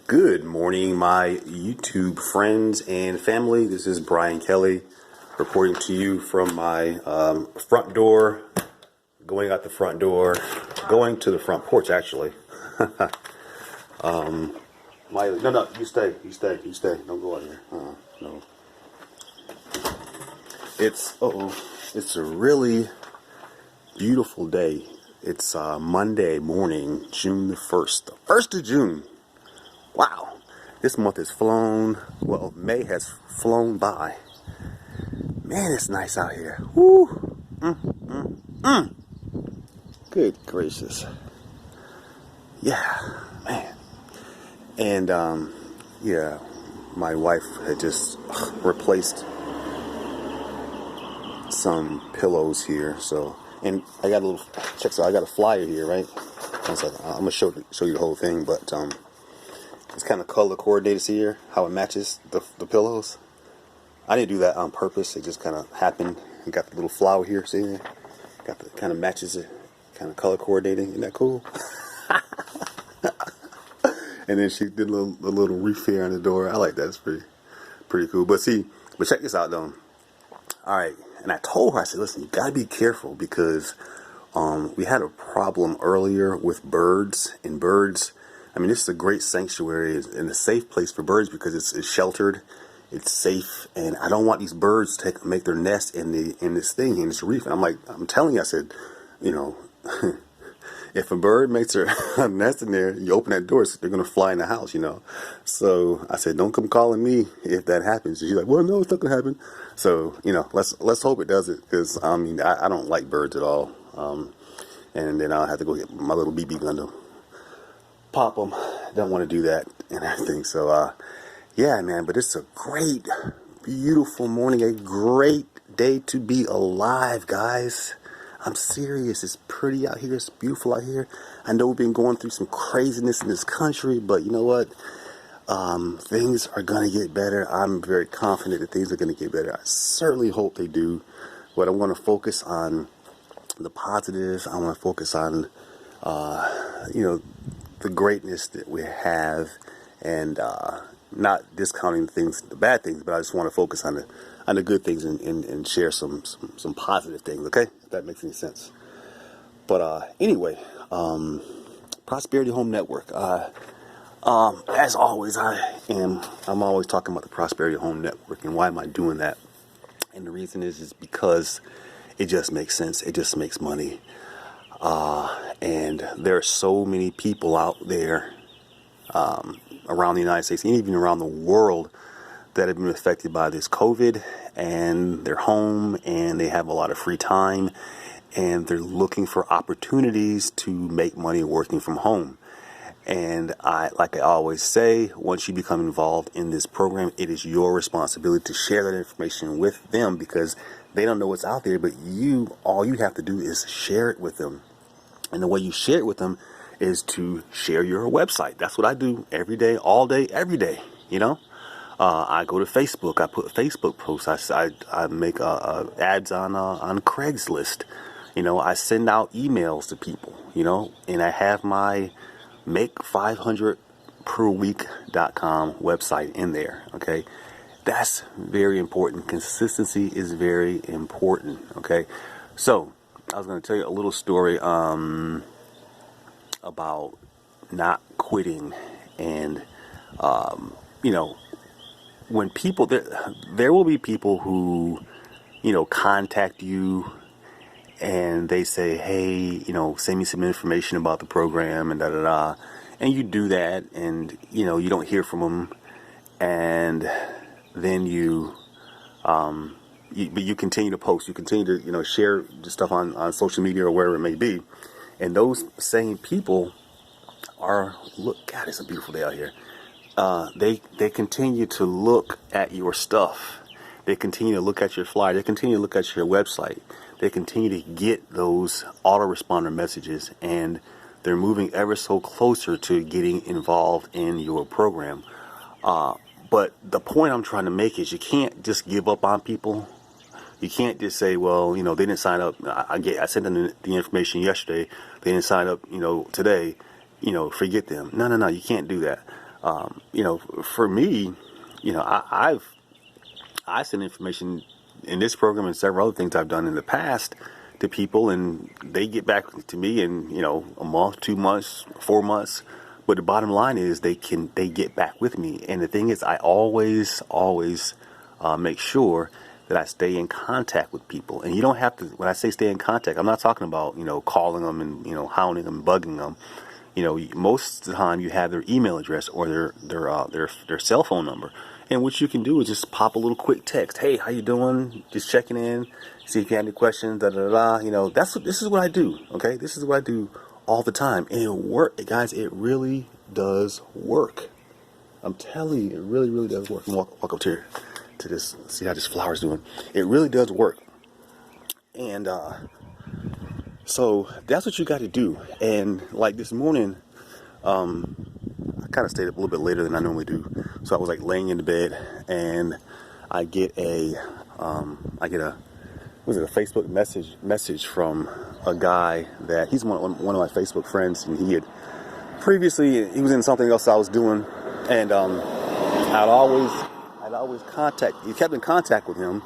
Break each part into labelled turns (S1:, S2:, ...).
S1: Good morning, my YouTube friends and family. This is Brian Kelly reporting to you from my front door, going out the front door, going to the front porch, actually. No, you stay. Don't go out here. No. It's a really beautiful day. It's Monday morning, June the 1st. The 1st of June. Wow, this month has flown. Well, May has flown by. Man, it's nice out here. Woo! Good gracious. Yeah, man. And yeah, my wife had just replaced some pillows here. So, and I got a little check. So I got a flyer here, right? I'm gonna show you the whole thing, but it's kind of color coordinated here, how it matches the pillows. I didn't do that on purpose. It just kind of happened. You got the little flower here, see there? Got the kind of matches it, kind of color coordinating. Isn't that cool? And then she did a little reef here on the door. I like that. It's pretty cool. But check this out though. All right, and I told her, I said, listen, you gotta be careful because we had a problem earlier with birds. And birds, I mean, this is a great sanctuary and a safe place for birds because it's sheltered, it's safe, and I don't want these birds to make their nest in this reef. And I'm telling you, I said, you know, if a bird makes their nest in there, you open that door, they're gonna fly in the house, you know. So I said, don't come calling me if that happens. And she's like, well, no, it's not gonna happen. So you know, let's hope it doesn't, because I mean, I don't like birds at all. And then I'll have to go get my little BB gun to pop them. Don't want to do that and everything. So yeah, man. But it's a great, beautiful morning. A great day to be alive, guys. I'm serious. It's pretty out here. It's beautiful out here. I know we've been going through some craziness in this country, but you know what? Things are going to get better. I'm very confident that things are going to get better. I certainly hope they do. But I want to focus on the positives. I want to focus on, you know, the greatness that we have, and not discounting the bad things, but I just want to focus on the good things and share some positive things. Okay, if that makes any sense. But anyway, Prosperity Home Network. As always, I'm always talking about the Prosperity Home Network, and why am I doing that? And the reason is because it just makes sense. It just makes money. And there are so many people out there around the United States and even around the world that have been affected by this COVID, and they're home and they have a lot of free time and they're looking for opportunities to make money working from home. And like I always say, once you become involved in this program, it is your responsibility to share that information with them, because they don't know what's out there, but all you have to do is share it with them. And the way you share it with them is to share your website. That's what I do every day, all day, every day. You know, I go to Facebook. I put Facebook posts. I make ads on Craigslist. You know, I send out emails to people. You know, and I have my make500perweek.com website in there. Okay, that's very important. Consistency is very important. Okay, so I was going to tell you a little story about not quitting, and you know, when people there will be people who, you know, contact you and they say, hey, you know, send me some information about the program and and you do that, and you know, you don't hear from them, and then but you continue to post, you continue to, you know, share the stuff on social media or wherever it may be, and those same people God, it's a beautiful day out here. They continue to look at your stuff. They continue to look at your flyer. They continue to look at your website. They continue to get those autoresponder messages, and they're moving ever so closer to getting involved in your program. But the point I'm trying to make is you can't just give up on people. You can't just say, well, you know, they didn't sign up. I sent them the information yesterday. They didn't sign up, you know, today. You know, forget them. No. You can't do that. For me, I send information in this program and several other things I've done in the past to people, and they get back to me in a month, 2 months, 4 months. But the bottom line is they get back with me, and the thing is, I always make sure that I stay in contact with people. And you don't have to. When I say stay in contact, I'm not talking about calling them and hounding them, bugging them. Most of the time you have their email address or their cell phone number, and what you can do is just pop a little quick text. Hey, how you doing? Just checking in, see if you have any questions. Da da da. This is what I do. Okay, this is what I do all the time, and it works, guys. It really does work. I'm telling you, it really does work. Walk up here to this. See how this flower's doing. It really does work, and so that's what you got to do. And like this morning, I kind of stayed up a little bit later than I normally do. So I was like laying in the bed, and I get a Facebook message from a guy that he's one of my Facebook friends, and he was in something else I was doing, and I'd always he kept in contact with him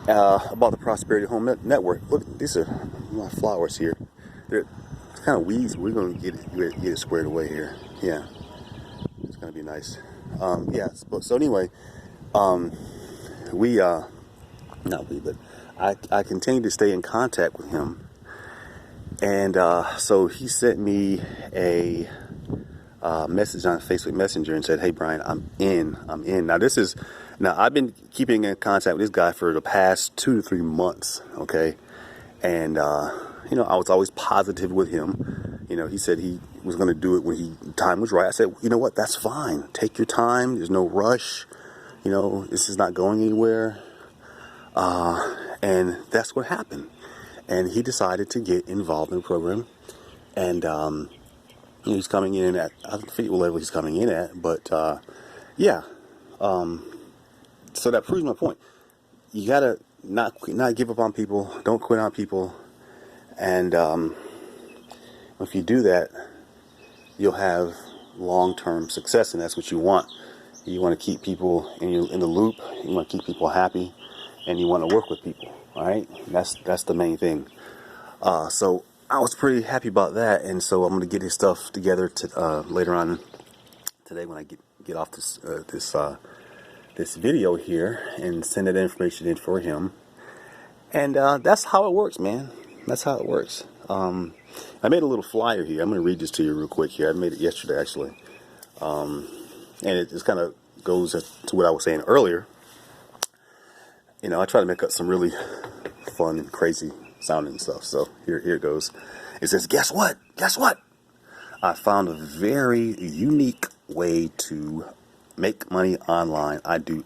S1: about the Prosperity Home Network. Look, these are my flowers here. They're kind of weeds. We're gonna get it squared away here. Yeah, it's gonna be nice. So anyway, but I continue to stay in contact with him, and so he sent me a message on Facebook Messenger and said, "Hey Brian, I'm in." Now I've been keeping in contact with this guy for the past 2 to 3 months. Okay, and I was always positive with him. He said he was going to do it when time was right. I said, you know what? That's fine. Take your time. There's no rush. This is not going anywhere. And that's what happened. And he decided to get involved in the program. And he's coming in at, I forget what level he's coming in at, but yeah. So that proves my point. You gotta not give up on people. Don't quit on people. And if you do that, you'll have long-term success, and that's what you want. You want to keep people in the loop. You want to keep people happy, and you want to work with people. All right, that's the main thing. So I was pretty happy about that, and so I'm going to get his stuff together later on today when I get off this video here and send that information in for him. And that's how it works, man. That's how it works. I made a little flyer here. I'm going to read this to you real quick here. I made it yesterday, actually. And it just kind of goes to what I was saying earlier. I try to make up some really fun and crazy sounding stuff. So here it goes. It says, guess what? Guess what? I found a very unique way to make money online. I do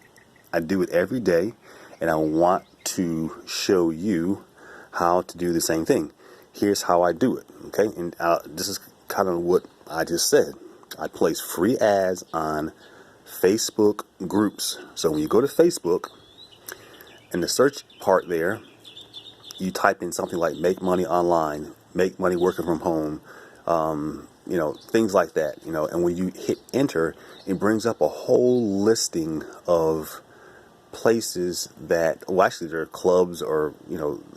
S1: it every day, and I want to show you how to do the same thing. Here's how I do it. Okay, and this is kind of what I just said. I place free ads on Facebook groups. So when you go to Facebook, in the search part there, you type in something like "make money online," "make money working from home," things like that. And when you hit enter, it brings up a whole listing of places that, well, actually there are clubs or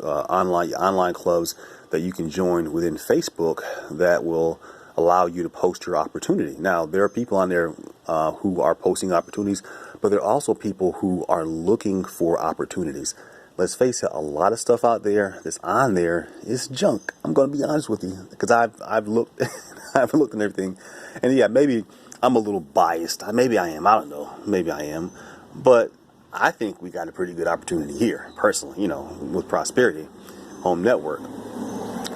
S1: online clubs that you can join within Facebook that will allow you to post your opportunity. Now there are people on there who are posting opportunities, but there are also people who are looking for opportunities. Let's face it, a lot of stuff out there that's on there is junk. I'm going to be honest with you, because I've looked I've looked at everything, and yeah, maybe I'm a little biased. Maybe I am. I don't know. Maybe I am, but I think we got a pretty good opportunity here, personally, with Prosperity Home Network.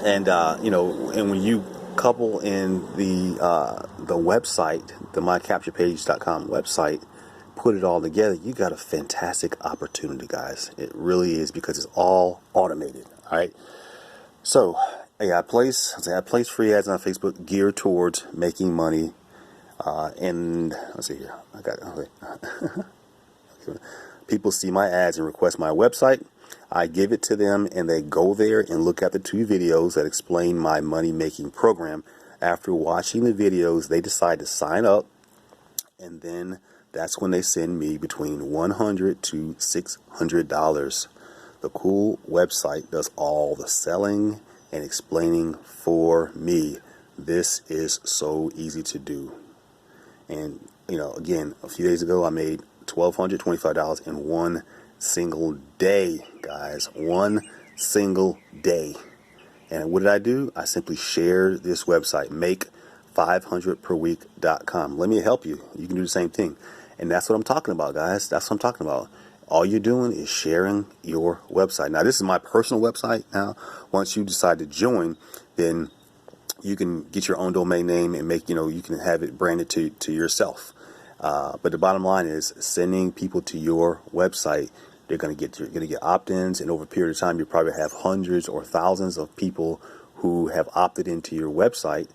S1: And, and when you couple in the website, the mycapturepage.com website, put it all together, you got a fantastic opportunity, guys. It really is, because it's all automated. All right. So I place free ads on Facebook geared towards making money. And let's see here. People see my ads and request my website. I give it to them, and they go there and look at the 2 videos that explain my money-making program. After watching the videos, they decide to sign up And then that's when they send me between $100 to $600. The cool website does all the selling and explaining for me. This is so easy to do. And, again, a few days ago, I made $1,225 in one single day, guys. One single day. And what did I do? I simply shared this website, make500perweek.com. Let me help you. You can do the same thing. And that's what I'm talking about, guys. That's what I'm talking about. All you're doing is sharing your website. Now, this is my personal website. Now, once you decide to join, then you can get your own domain name and you can have it branded to yourself. But the bottom line is sending people to your website. You're going to get opt-ins, and over a period of time, you probably have hundreds or thousands of people who have opted into your website.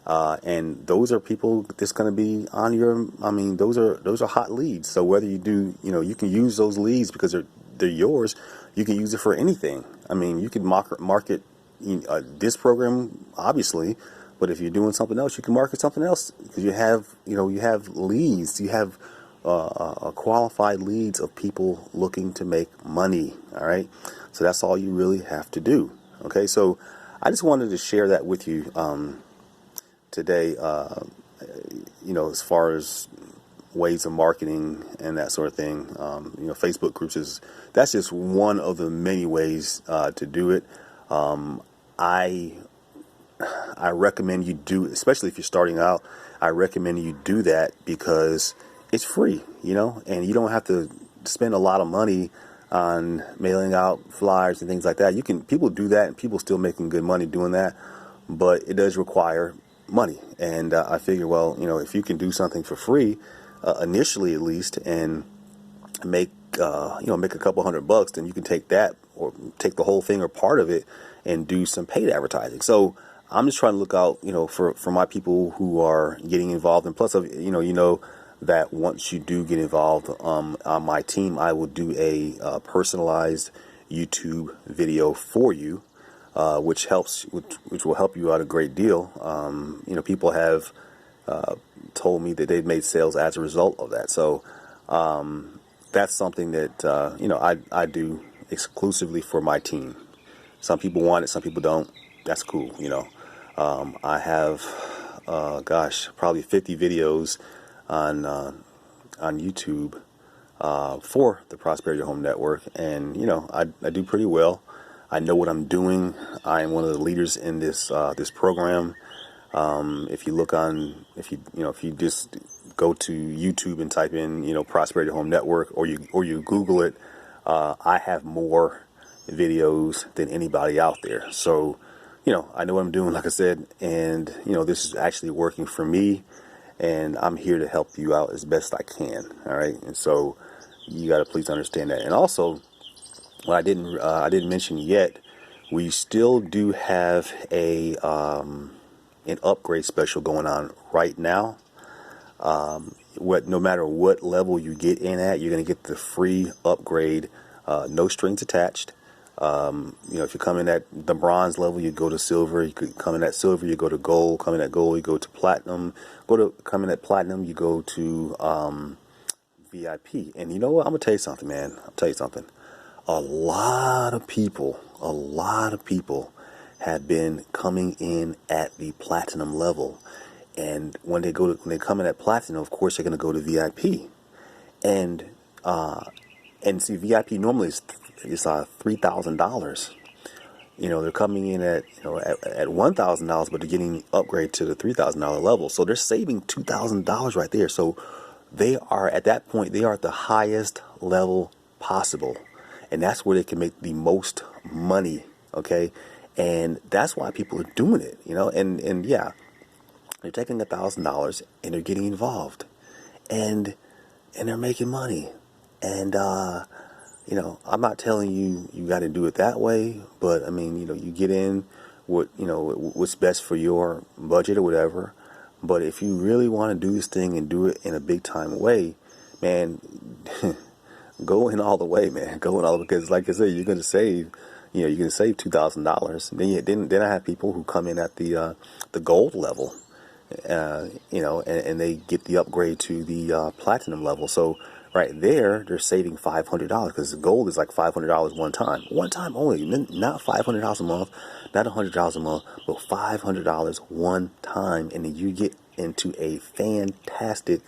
S1: And those are people that's going to be on your, those are hot leads. So whether you do, you can use those leads because they're yours. You can use it for anything. You can market this program, obviously, but if you're doing something else, you can market something else because you have leads. You have qualified leads of people looking to make money. All right. So that's all you really have to do. Okay. So I just wanted to share that with you, today, as far as ways of marketing and that sort of thing. Facebook groups that's just one of the many ways to do it. I recommend you do, especially if you're starting out, I recommend you do that because it's free, and you don't have to spend a lot of money on mailing out flyers and things like that. People do that and people still making good money doing that, but it does require money. And I figure, if you can do something for free, initially at least, and make a couple $100, then you can take that or take the whole thing or part of it and do some paid advertising. So I'm just trying to look out, for my people who are getting involved. And plus, that once you do get involved on my team, I will do a personalized YouTube video for you, which will help you out a great deal. People have told me that they've made sales as a result of that. So that's something that I do exclusively for my team. Some people want it, some people don't. That's cool. I have probably 50 videos on YouTube for the Prosperity Home Network, and I do pretty well. I know what I'm doing. I am one of the leaders in this program. If you just go to YouTube and type in Prosperity Home Network, or you Google it, I have more videos than anybody out there. So I know what I'm doing, like I said, and this is actually working for me, and I'm here to help you out as best I can. All right, and so you got to please understand that. And also, what I didn't mention yet, we still do have an upgrade special going on right now. No matter what level you get in at, you're going to get the free upgrade, no strings attached. If you come in at the bronze level, you go to silver. You could come in at silver, you go to gold. Come in at gold, you go to platinum. Come in at platinum, you go to VIP. And you know what? I'm gonna tell you something, man. I'll tell you something. A lot of people have been coming in at the platinum level, and when they come in at platinum, of course they're gonna go to VIP, and see, VIP normally is $3,000. They're coming in at $1,000, but they're getting upgrade to the $3,000 level. So they're saving $2,000 right there. So they are at that point. They are at the highest level possible, and that's where they can make the most money. Okay, and that's why people are doing it. And yeah, they're taking $1,000 and they're getting involved, and they're making money, and I'm not telling you got to do it that way, but you get in what's best for your budget or whatever. But if you really want to do this thing and do it in a big time way, man, go in all the way, man. Go in all the way, because like I said, you're going to save $2,000. Then I have people who come in at the gold level, and they get the upgrade to the platinum level. So right there, they're saving $500 because the gold is like $500 one time only, not $500 a month, not $100 a month, but $500 one time, and then you get into a fantastic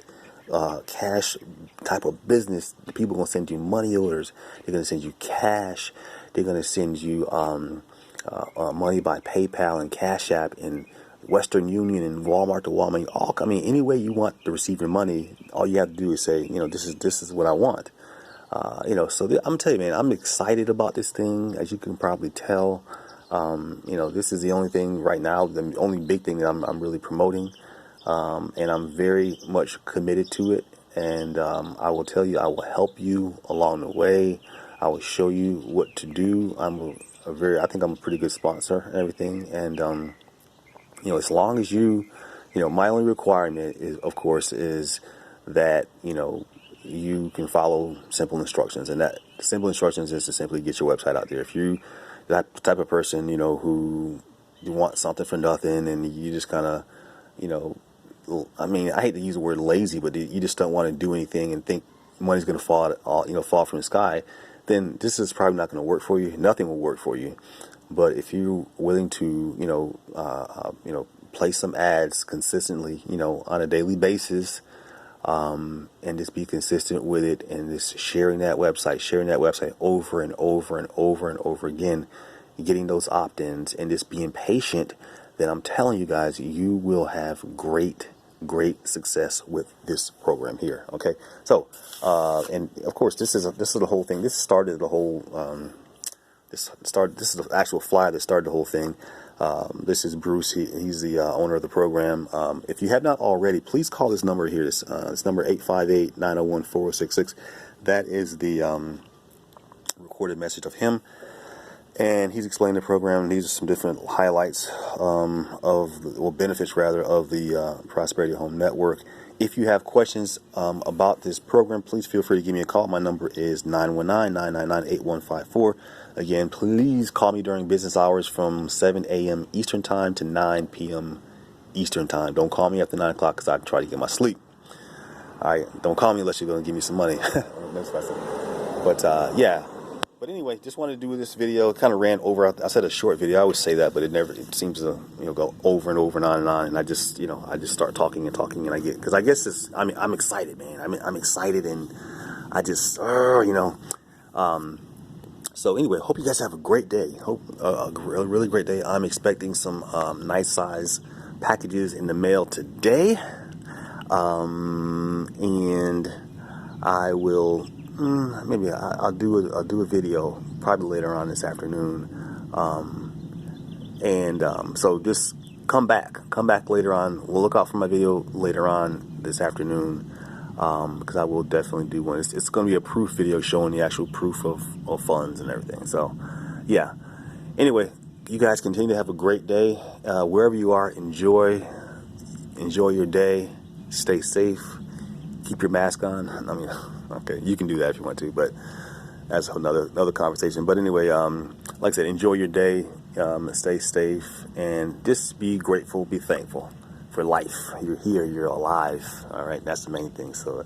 S1: cash type of business. People are gonna send you money orders. They're gonna send you cash. They're gonna send you money by PayPal and Cash App and Western Union and Walmart to Walmart. Any way you want to receive your money, all you have to do is say, this is what I want. I'm telling you, man, I'm excited about this thing, as you can probably tell. This is the only thing right now, the only big thing that I'm really promoting, and I'm very much committed to it. And I will tell you, I will help you along the way. I will show you what to do. I think I'm a pretty good sponsor and everything. And as long as my only requirement is, of course, is that you can follow simple instructions, and that simple instructions is to simply get your website out there. If you that type of person, who you want something for nothing, and you just kind of, I hate to use the word lazy, but you just don't want to do anything and think money's going to fall from the sky, then this is probably not going to work for you. Nothing will work for you. But if you're willing to, place some ads consistently, on a daily basis, and just be consistent with it, and just sharing that website over and over and over and over again, getting those opt-ins, and just being patient, then I'm telling you guys, you will have great success with this program here. Okay, so and of course, this is the whole thing. This started the whole. This is the actual flyer that started the whole thing. This is Bruce. He's the owner of the program. If you have not already, please call this number here. This number 858-901-4066. That is the recorded message of him, and he's explaining the program. These are some different highlights benefits rather of the Prosperity Home Network. If you have questions about this program, please feel free to give me a call. My number is 919-999-8154. Again, please call me during business hours from 7 a.m. Eastern Time to 9 p.m. Eastern Time. Don't call me after 9 o'clock because I try to get my sleep. All right, don't call me unless you're going to give me some money. But yeah. But anyway, just wanted to do this video. It kind of ran over. I said a short video. I always say that, but it seems to go over and over and on and on. And I just start talking and because I guess I'm excited, man. I'm excited, and I just So anyway, hope you guys have a great day. Hope a really great day. I'm expecting some nice size packages in the mail today, and I will maybe I'll do a video probably later on this afternoon, so just come back later on. We'll look out for my video later on this afternoon. Because I will definitely do one. It's going to be a proof video showing the actual proof of funds and everything. So, yeah. Anyway, you guys continue to have a great day. Wherever you are, enjoy your day. Stay safe. Keep your mask on. Okay, you can do that if you want to, but that's another conversation. But anyway, like I said, enjoy your day. Stay safe, and just be grateful, be thankful for life. You're here, you're alive. All right, that's the main thing. So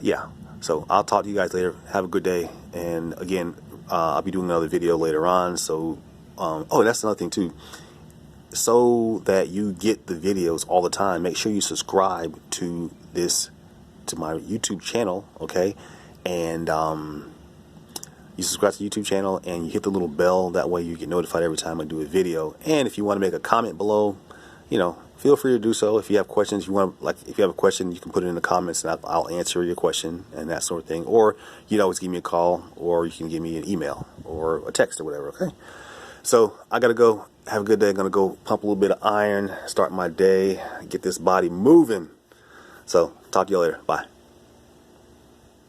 S1: yeah, so I'll talk to you guys later. Have a good day. And again, I'll be doing another video later on. So that's another thing too, so that you get the videos all the time, make sure you subscribe to my YouTube channel. Okay, and you subscribe to the YouTube channel and you hit the little bell. That way you get notified every time I do a video. And if you want to make a comment below, feel free to do so. If you have questions, if you have a question, you can put it in the comments, and I'll answer your question and that sort of thing. Or you can always give me a call, or you can give me an email or a text or whatever. Okay. So I gotta go. Have a good day. I'm gonna go pump a little bit of iron, start my day, get this body moving. So talk to you later. Bye.